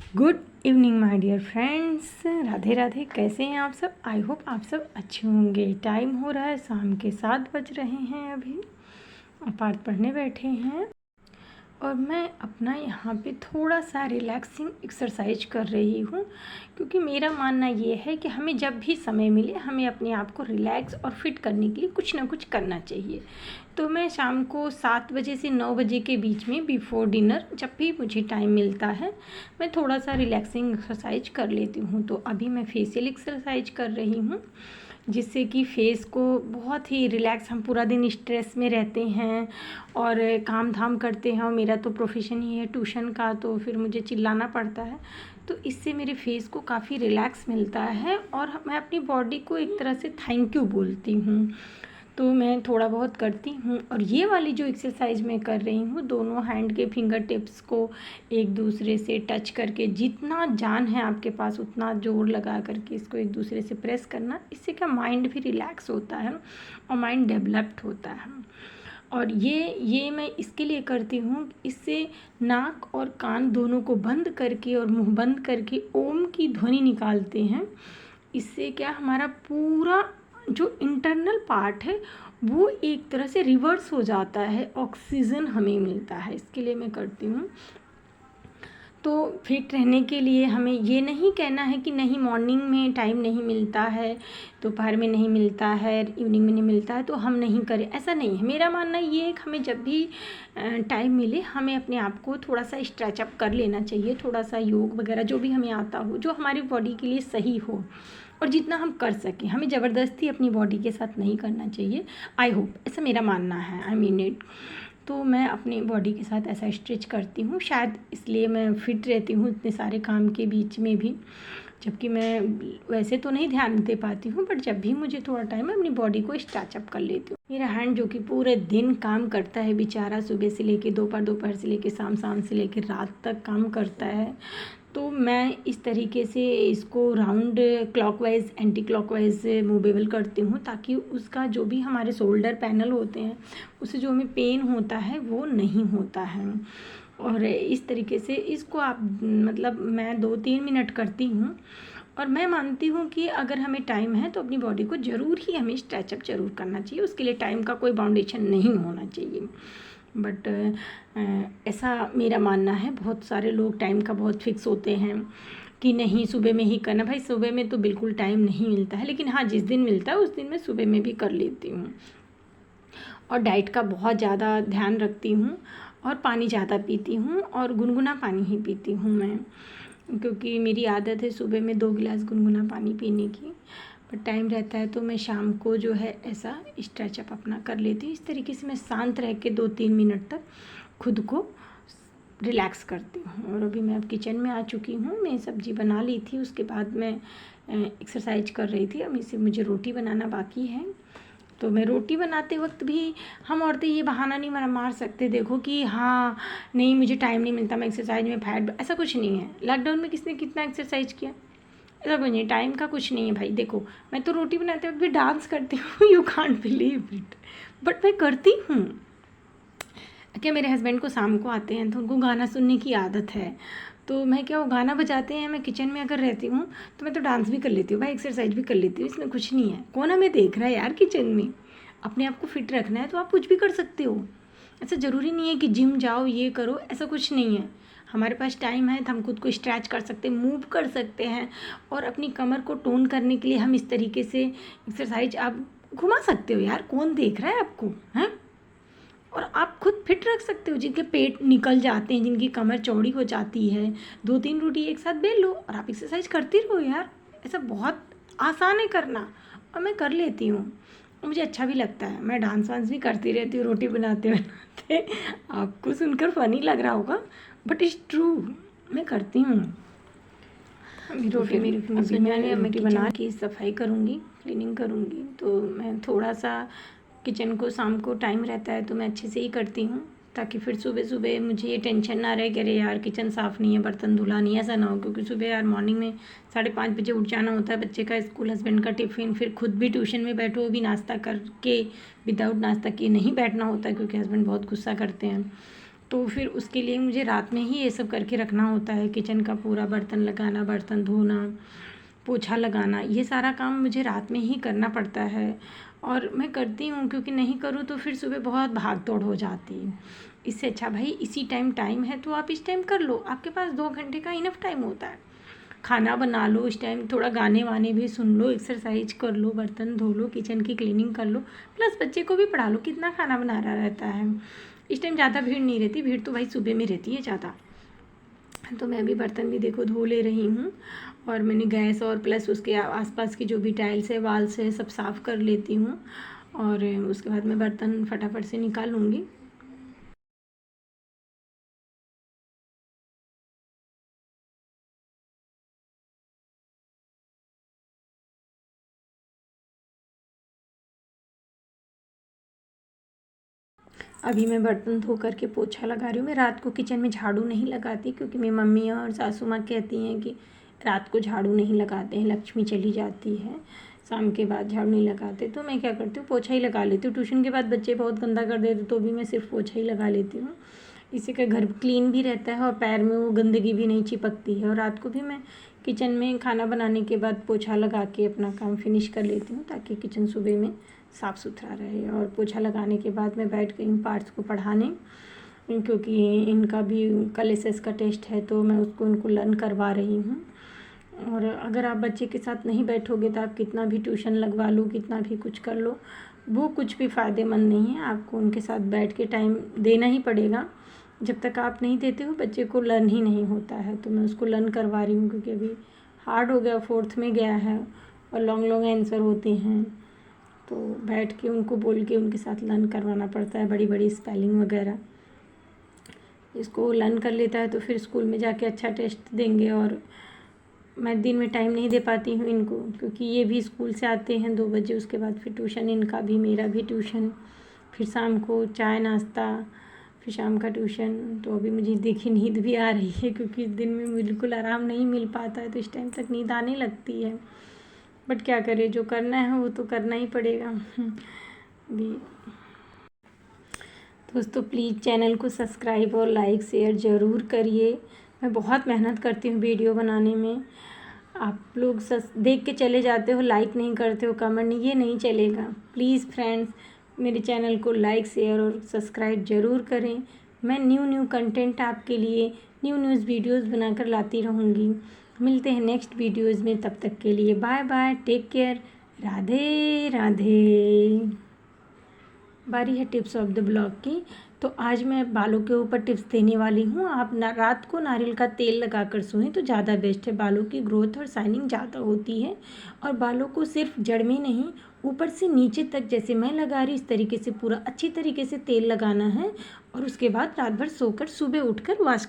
Good evening my dear friends, Radhe Radhe. कैसे हैं आप सब? आई होप आप सब अच्छे होंगे। टाइम हो रहा है शाम के 7 बज रहे हैं। अभी पाठ पढ़ने बैठे हैं और मैं अपना यहाँ पे थोड़ा सा रिलैक्सिंग एक्सरसाइज कर रही हूँ, क्योंकि मेरा मानना ये है कि हमें जब भी समय मिले हमें अपने आप को रिलैक्स और फिट करने के लिए कुछ ना कुछ करना चाहिए। तो मैं शाम को 7 बजे से 9 बजे के बीच में बिफोर डिनर जब भी मुझे टाइम मिलता है मैं थोड़ा सा रिलैक्सिंग एक्सरसाइज कर लेती हूँ। तो अभी मैं फेशियल एक्सरसाइज कर रही हूँ, जिससे कि फेस को बहुत ही रिलैक्स। हम पूरा दिन स्ट्रेस में रहते हैं और काम धाम करते हैं, और मेरा तो प्रोफेशन ही है ट्यूशन का, तो फिर मुझे चिल्लाना पड़ता है। तो इससे मेरे फेस को काफ़ी रिलैक्स मिलता है और मैं अपनी बॉडी को एक तरह से थैंक यू बोलती हूँ। तो मैं थोड़ा बहुत करती हूँ। और ये वाली जो एक्सरसाइज मैं कर रही हूँ, दोनों हैंड के फिंगर टिप्स को एक दूसरे से टच करके, जितना जान है आपके पास उतना जोर लगा करके इसको एक दूसरे से प्रेस करना। इससे क्या माइंड भी रिलैक्स होता है और माइंड डेवलप्ड होता है। और ये मैं इसके लिए करती हूँ, इससे नाक और कान दोनों को बंद करके और मुंह बंद करके ओम की ध्वनि निकालते हैं। इससे क्या हमारा पूरा जो इंटरनल पार्ट है वो एक तरह से रिवर्स हो जाता है, ऑक्सीजन हमें मिलता है। इसके लिए मैं करती हूँ। तो फिट रहने के लिए हमें ये नहीं कहना है कि नहीं मॉर्निंग में टाइम नहीं मिलता है, दोपहर में नहीं मिलता है, इवनिंग में नहीं मिलता है तो हम नहीं करें, ऐसा नहीं है। मेरा मानना ये है कि हमें जब भी टाइम मिले हमें अपने आप को थोड़ा सा स्ट्रेचअप कर लेना चाहिए, थोड़ा सा योग वगैरह जो भी हमें आता हो, जो हमारी बॉडी के लिए सही हो और जितना हम कर सकें। हमें ज़बरदस्ती अपनी बॉडी के साथ नहीं करना चाहिए। आई होप, ऐसा मेरा मानना है, आई मीन इट। तो मैं अपनी बॉडी के साथ ऐसा स्ट्रेच करती हूँ, शायद इसलिए मैं फिट रहती हूँ इतने सारे काम के बीच में भी। जबकि मैं वैसे तो नहीं ध्यान दे पाती हूँ, बट जब भी मुझे थोड़ा टाइम है अपनी बॉडी को स्ट्रेचअप कर लेती हूँ। मेरा हैंड जो कि पूरे दिन काम करता है बेचारा, सुबह से लेके दोपहर, दोपहर से लेके शाम, शाम से लेके रात तक काम करता है। तो मैं इस तरीके से इसको round clockwise anti clockwise movable करती हूँ, ताकि उसका जो भी हमारे शोल्डर पैनल होते हैं उससे जो हमें पेन होता है वो नहीं होता है। और इस तरीके से इसको आप मतलब मैं 2-3 मिनट करती हूँ। और मैं मानती हूँ कि अगर हमें टाइम है तो अपनी बॉडी को ज़रूर ही हमें स्ट्रेचअप ज़रूर करना चाहिए। उसके लिए टाइम का कोई बाउंडेशन नहीं होना चाहिए। बट ऐसा मेरा मानना है। बहुत सारे लोग टाइम का बहुत फिक्स होते हैं कि नहीं सुबह में ही करना। भाई सुबह में तो बिल्कुल टाइम नहीं मिलता है, लेकिन हाँ जिस दिन मिलता है उस दिन मैं सुबह में भी कर लेती हूँ। और डाइट का बहुत ज़्यादा ध्यान रखती हूँ और पानी ज़्यादा पीती हूँ, और गुनगुना पानी ही पीती हूँ मैं, क्योंकि मेरी आदत है सुबह में 2 गिलास गुनगुना पानी पीने की। पर टाइम रहता है तो मैं शाम को जो है ऐसा स्ट्रेचअप अपना कर लेती हूँ। इस तरीके से मैं शांत रह के 2-3 मिनट तक खुद को रिलैक्स करती हूँ। और अभी मैं अब किचन में आ चुकी हूँ। मैं सब्ज़ी बना ली थी, उसके बाद मैं एक्सरसाइज कर रही थी। अभी से मुझे रोटी बनाना बाकी है। तो मैं रोटी बनाते वक्त भी, हम औरतें ये बहाना नहीं मार सकते देखो कि हाँ नहीं मुझे टाइम नहीं मिलता, मैं एक्सरसाइज में फैट, ऐसा कुछ नहीं है। लॉकडाउन में किसने कितना एक्सरसाइज किया? ऐसा कुछ नहीं, टाइम का कुछ नहीं है भाई। देखो मैं तो रोटी बनाते वक्त भी डांस करती हूँ, you can't believe it, but मैं करती हूँ। क्या मेरे हस्बैंड को शाम को आते हैं तो उनको गाना सुनने की आदत है, तो मैं क्या वो गाना बजाते हैं, मैं किचन में अगर रहती हूँ तो मैं तो डांस भी कर लेती हूँ भाई, एक्सरसाइज भी कर लेती हूँ। इसमें कुछ नहीं है। कौन हमें देख रहा है यार किचन में? अपने आप को फिट रखना है तो आप कुछ भी कर सकते हो। ऐसा ज़रूरी नहीं है कि जिम जाओ ये करो, ऐसा कुछ नहीं है। हमारे पास टाइम है तो हम खुद को स्ट्रेच कर सकते हैं, मूव कर सकते हैं। और अपनी कमर को टोन करने के लिए हम इस तरीके से एक्सरसाइज आप घुमा सकते हो यार, कौन देख रहा है आपको, हैं? और आप खुद फिट रख सकते हो। जिनके पेट निकल जाते हैं, जिनकी कमर चौड़ी हो जाती है, 2-3 रोटी एक साथ बेल लो और आप एक्सरसाइज करती रहो यार। ऐसा बहुत आसान है करना, और मैं कर लेती हूँ। मुझे अच्छा भी लगता है। मैं डांस वांस भी करती रहती हूँ रोटी बनाते बनाते। आपको सुनकर फ़नी लग रहा होगा, बट इट्स ट्रू, मैं करती हूँ। अभी रोटी मेरी अभी मैं रोटी बना के सफाई करूँगी, क्लीनिंग करूँगी। तो मैं थोड़ा सा किचन को शाम को टाइम रहता है तो मैं अच्छे से ही करती हूँ, ताकि फिर सुबह सुबह मुझे ये टेंशन ना रहे कि अरे यार किचन साफ़ नहीं है, बर्तन धुला नहीं है, ऐसा ना हो। क्योंकि सुबह यार मॉर्निंग में 5:30 बजे उठ जाना होता है, बच्चे का स्कूल, हस्बैंड का टिफ़िन, फिर खुद भी ट्यूशन में बैठो, वो भी नाश्ता करके, विदाउट नाश्ता किए नहीं बैठना होता है क्योंकि हस्बैंड बहुत गुस्सा करते हैं। तो फिर उसके लिए मुझे रात में ही ये सब करके रखना होता है। किचन का पूरा बर्तन लगाना, बर्तन धोना, पोछा लगाना, ये सारा काम मुझे रात में ही करना पड़ता है। और मैं करती हूँ, क्योंकि नहीं करूँ तो फिर सुबह बहुत भाग दौड़ हो जाती है। इससे अच्छा भाई इसी टाइम है तो आप इस टाइम कर लो, आपके पास 2 घंटे का इनफ टाइम होता है। खाना बना लो इस टाइम, थोड़ा गाने वाने भी सुन लो, एक्सरसाइज कर लो, बर्तन धो लो, किचन की क्लीनिंग कर लो, प्लस बच्चे को भी पढ़ा लो। कितना खाना बना रहा रहता है। इस टाइम ज़्यादा भीड़ नहीं रहती, भीड़ तो भाई सुबह में रहती है ज़्यादा। तो मैं भी बर्तन भी देखो धो ले रही हूँ, और मैंने गैस और प्लस उसके आसपास की जो भी टाइल्स है, वाल्स है, सब साफ़ कर लेती हूँ। और उसके बाद मैं बर्तन फटाफट से निकालूँगी। अभी मैं बर्तन धो करके पोछा लगा रही हूँ। मैं रात को किचन में झाड़ू नहीं लगाती, क्योंकि मेरी मम्मी और सासू माँ कहती हैं कि रात को झाड़ू नहीं लगाते हैं, लक्ष्मी चली जाती है, शाम के बाद झाड़ू नहीं लगाते। तो मैं क्या करती हूँ, पोछा ही लगा लेती हूँ। ट्यूशन के बाद बच्चे बहुत गंदा कर देते तो भी मैं सिर्फ पोछा ही लगा लेती हूँ। इससे क्या घर क्लीन भी रहता है और पैर में वो गंदगी भी नहीं चिपकती है। और रात को भी मैं किचन में खाना बनाने के बाद पोछा लगा के अपना काम फिनिश कर लेती हूँ, ताकि किचन सुबह में साफ़ सुथरा रहे। और पोछा लगाने के बाद मैं बैठ गई हूँ पार्ट्स को पढ़ाने, क्योंकि इनका भी कल एसएस का टेस्ट है, तो मैं उसको उनको लर्न करवा रही हूँ। और अगर आप बच्चे के साथ नहीं बैठोगे तो आप कितना भी ट्यूशन लगवा लो, कितना भी कुछ कर लो, वो कुछ भी फ़ायदेमंद नहीं है। आपको उनके साथ बैठ के टाइम देना ही पड़ेगा। जब तक आप नहीं देते हो बच्चे को लर्न ही नहीं होता है। तो मैं उसको लर्न करवा रही हूँ, क्योंकि अभी हार्ड हो गया, 4th में गया है और लॉन्ग लॉन्ग आंसर होते हैं। तो बैठ के उनको बोल के उनके साथ लर्न करवाना पड़ता है, बड़ी बड़ी स्पेलिंग वगैरह। इसको लर्न कर लेता है तो फिर स्कूल में जाके अच्छा टेस्ट देंगे। और मैं दिन में टाइम नहीं दे पाती हूँ इनको, क्योंकि ये भी स्कूल से आते हैं 2 बजे, उसके बाद फिर ट्यूशन, इनका भी मेरा भी ट्यूशन, फिर शाम को चाय नाश्ता, फिर शाम का ट्यूशन। तो अभी मुझे देखिए नींद भी आ रही है, क्योंकि दिन में बिल्कुल आराम नहीं मिल पाता है, तो इस टाइम तक नींद आने लगती है। बट क्या करें, जो करना है वो तो करना ही पड़ेगा। भी दोस्तों प्लीज़ चैनल को सब्सक्राइब और लाइक शेयर ज़रूर करिए। मैं बहुत मेहनत करती हूँ वीडियो बनाने में। आप लोग देख के चले जाते हो, लाइक नहीं करते हो, कमेंट नहीं, ये नहीं चलेगा। प्लीज़ फ्रेंड्स मेरे चैनल को लाइक शेयर और सब्सक्राइब ज़रूर करें। मैं न्यू कंटेंट आपके लिए न्यूज़ वीडियोज़ बनाकर लाती रहूँगी। मिलते हैं नेक्स्ट वीडियोज़ में, तब तक के लिए bye bye, take care, Radhe Radhe. बारी है टिप्स ऑफ द ब्लॉग की। तो आज मैं बालों के ऊपर टिप्स देने वाली हूँ। आप रात को नारियल का तेल लगाकर सोएं तो ज़्यादा बेस्ट है। बालों की ग्रोथ और शाइनिंग ज़्यादा होती है। और बालों को सिर्फ जड़ में नहीं, ऊपर से नीचे तक, जैसे मैं लगा रही इस तरीके से पूरा अच्छी तरीके से तेल लगाना है। और उसके बाद रात भर सोकर सुबह उठकर वॉश